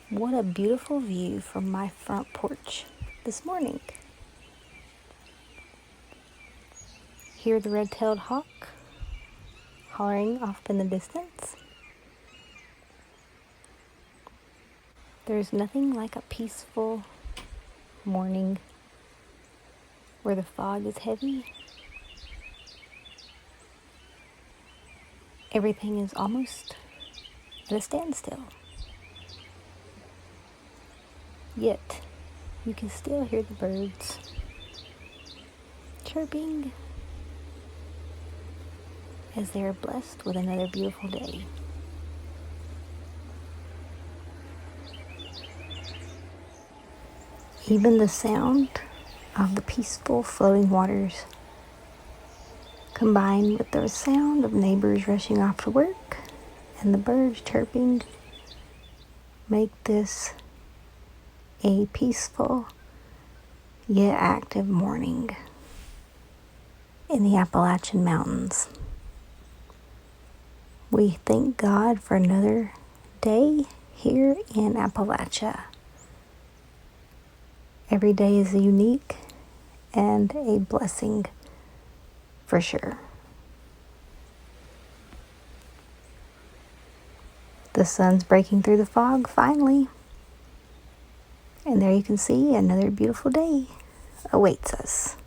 What a beautiful view from my front porch this morning. Hear the red-tailed hawk hollering off in the distance. There's nothing like a peaceful morning where the fog is heavy. Everything is almost at a standstill. Yet, you can still hear the birds chirping as they are blessed with another beautiful day. Even the sound of the peaceful flowing waters, combined with the sound of neighbors rushing off to work and the birds chirping, make this a peaceful yet active morning in the Appalachian Mountains. We thank God for another day here in Appalachia. Every day is unique and a blessing for sure. The sun's breaking through the fog finally. And there you can see another beautiful day awaits us.